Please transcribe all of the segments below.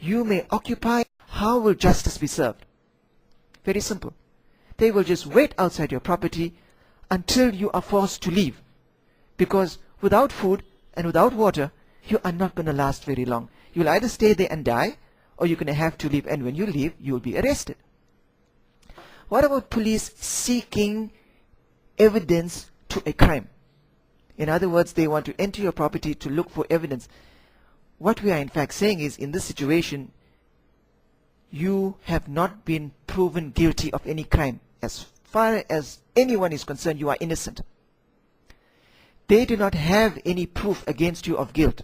you may occupy. How will justice be served? Very simple. They will just wait outside your property until you are forced to leave. Because without food and without water, you are not going to last very long. You'll either stay there and die, or you're going to have to leave. And when you leave, you'll be arrested. What about police seeking evidence to a crime? In other words, they want to enter your property to look for evidence. What we are in fact saying is, in this situation, you have not been proven guilty of any crime. As far as anyone is concerned, you are innocent. They do not have any proof against you of guilt.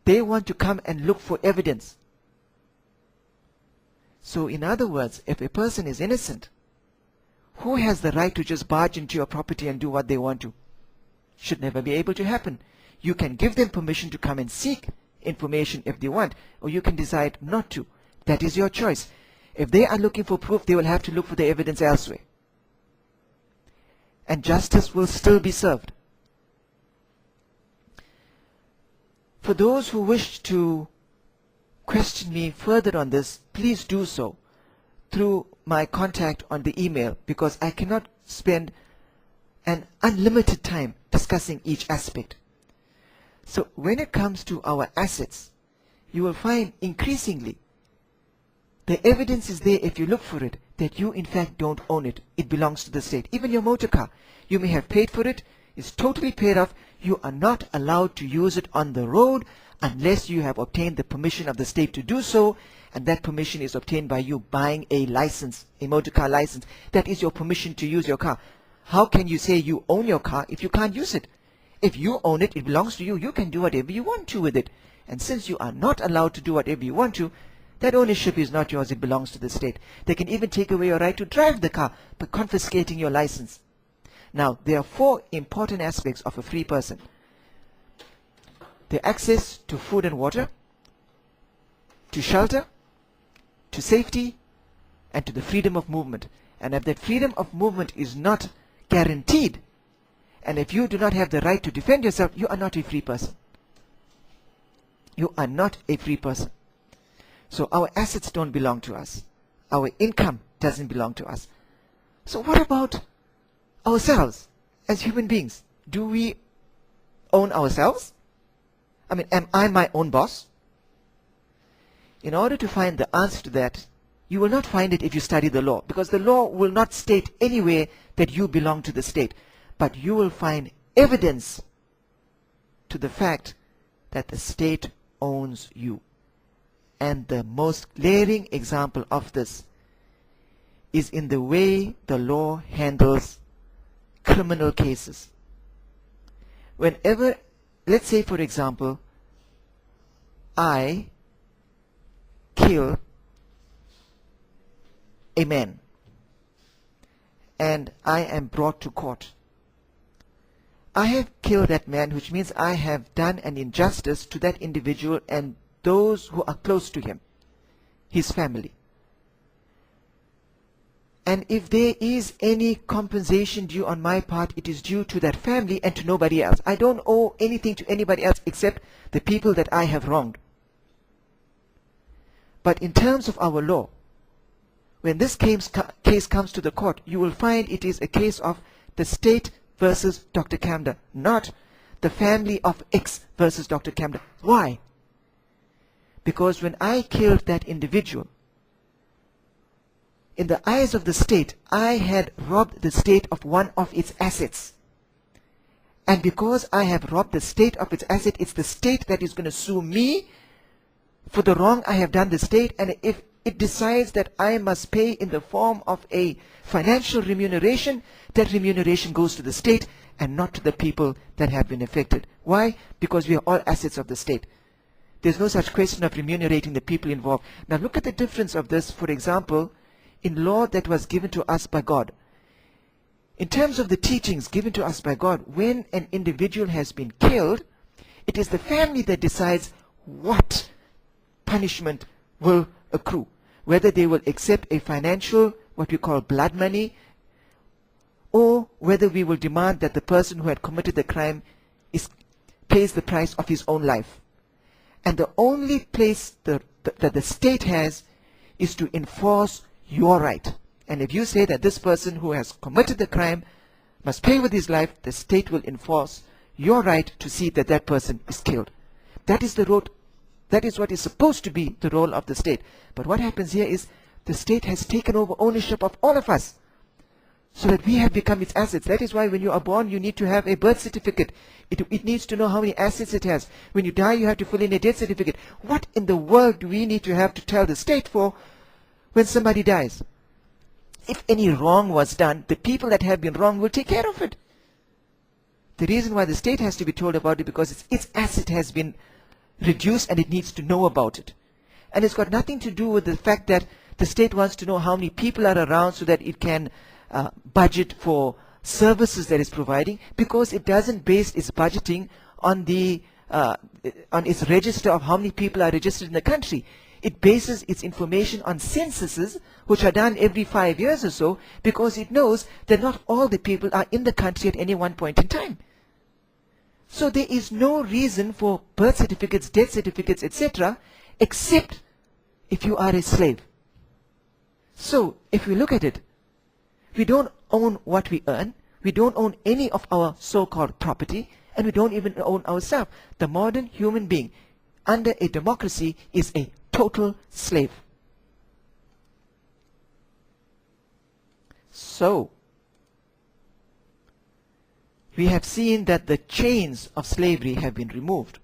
They want to come and look for evidence. So in other words, if a person is innocent, who has the right to just barge into your property and do what they want to? Should never be able to happen. You can give them permission to come and seek information if they want, or you can decide not to. That is your choice. If they are looking for proof, they will have to look for the evidence elsewhere. And justice will still be served. For those who wish to question me further on this, please do so through my contact on the email, because I cannot spend an unlimited time discussing each aspect. So when it comes to our assets, you will find increasingly the evidence is there if you look for it, that you in fact don't own it. It belongs to the state. Even your motor car, you may have paid for it, it's totally paid off. You are not allowed to use it on the road unless you have obtained the permission of the state to do so, and that permission is obtained by you buying a license, a motor car license. That is your permission to use your car. How can you say you own your car if you can't use it? If you own it, it belongs to you. You can do whatever you want to with it. And since you are not allowed to do whatever you want to, that ownership is not yours, it belongs to the state. They can even take away your right to drive the car by confiscating your license. Now, there are 4 important aspects of a free person. The access to food and water, to shelter, to safety, and to the freedom of movement. And if that freedom of movement is not guaranteed, and if you do not have the right to defend yourself, you are not a free person. You are not a free person. So our assets don't belong to us. Our income doesn't belong to us. So what about ourselves as human beings? Do we own ourselves? I mean, am I my own boss? In order to find the answer to that, you will not find it if you study the law, because the law will not state anywhere that you belong to the state. But you will find evidence to the fact that the state owns you. And the most glaring example of this is in the way the law handles criminal cases. Whenever, let's say for example, I kill a man and I am brought to court. I have killed that man, which means I have done an injustice to that individual and those who are close to him, his family. And if there is any compensation due on my part, it is due to that family and to nobody else. I don't owe anything to anybody else except the people that I have wronged. But in terms of our law, when this case comes to the court, you will find it is a case of the state versus Dr. Kamda, not the family of X versus Dr. Kamda. Why? Because when I killed that individual, in the eyes of the state, I had robbed the state of one of its assets. And because I have robbed the state of its asset, it's the state that is going to sue me for the wrong I have done the state. And if it decides that I must pay in the form of a financial remuneration, that remuneration goes to the state and not to the people that have been affected. Why? Because we are all assets of the state. There's no such question of remunerating the people involved. Now look at the difference of this, for example, in law that was given to us by God. In terms of the teachings given to us by God, when an individual has been killed, it is the family that decides what punishment will accrue. Whether they will accept a financial, what we call blood money, or whether we will demand that the person who had committed the crime pays the price of his own life. And the only place that the state has is to enforce your right. And if you say that this person who has committed the crime must pay with his life, the state will enforce your right to see that that person is killed. That is the road. That is what is supposed to be the role of the state. But what happens here is the state has taken over ownership of all of us, so that we have become its assets. That is why when you are born, you need to have a birth certificate. It needs to know how many assets it has. When you die, you have to fill in a death certificate. What in the world do we need to have to tell the state for when somebody dies? If any wrong was done, the people that have been wrong will take care of it. The reason why the state has to be told about it because its asset has been reduced and it needs to know about it. And it's got nothing to do with the fact that the state wants to know how many people are around so that it can budget for services that it's providing, because it doesn't base its budgeting on on its register of how many people are registered in the country. It bases its information on censuses, which are done every 5 years or so, because it knows that not all the people are in the country at any one point in time. So there is no reason for birth certificates, death certificates, etc., except if you are a slave. So if we look at it, we don't own what we earn, we don't own any of our so-called property, and we don't even own ourselves. The modern human being under a democracy is a total slave. So we have seen that the chains of slavery have been removed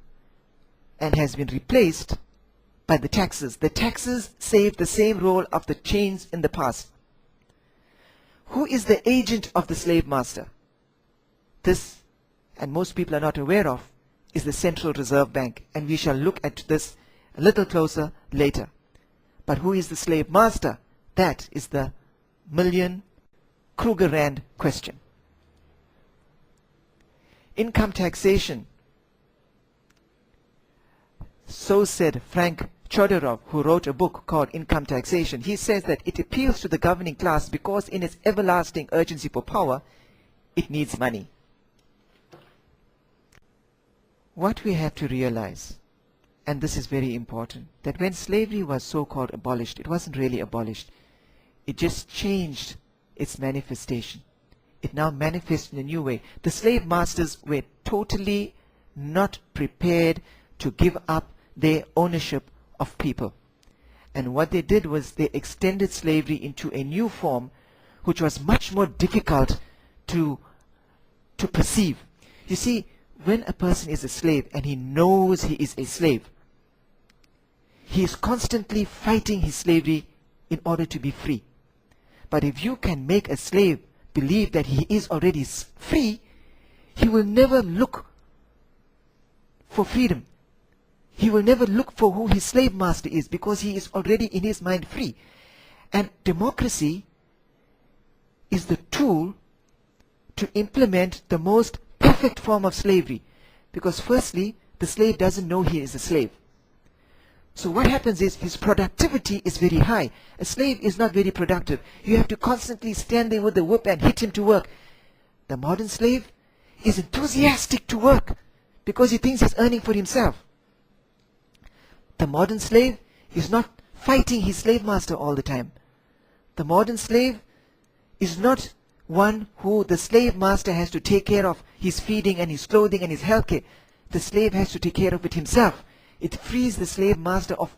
and has been replaced by the taxes. The taxes save the same role of the chains in the past. Who is the agent of the slave master? This, and most people are not aware of, is the Central Reserve Bank, and we shall look at this a little closer later. But who is the slave master? That is the million Kruger-Rand question. Income taxation. So said Frank Chodorov, who wrote a book called Income Taxation. He says that it appeals to the governing class because in its everlasting urgency for power, it needs money. What we have to realize, and this is very important, that when slavery was so-called abolished, it wasn't really abolished. It just changed its manifestation. It now manifests in a new way. The slave masters were totally not prepared to give up their ownership of people. And what they did was they extended slavery into a new form which was much more difficult to perceive. You see, when a person is a slave and he knows he is a slave, he is constantly fighting his slavery in order to be free. But if you can make a slave believe that he is already free, he will never look for freedom. He will never look for who his slave master is, because he is already in his mind free. And democracy is the tool to implement the most perfect form of slavery. Because firstly, the slave doesn't know he is a slave. So what happens is his productivity is very high. A slave is not very productive. You have to constantly stand there with the whip and hit him to work. The modern slave is enthusiastic to work because he thinks he's earning for himself. The modern slave is not fighting his slave master all the time. The modern slave is not one who the slave master has to take care of his feeding and his clothing and his health care. The slave has to take care of it himself. It frees the slave master of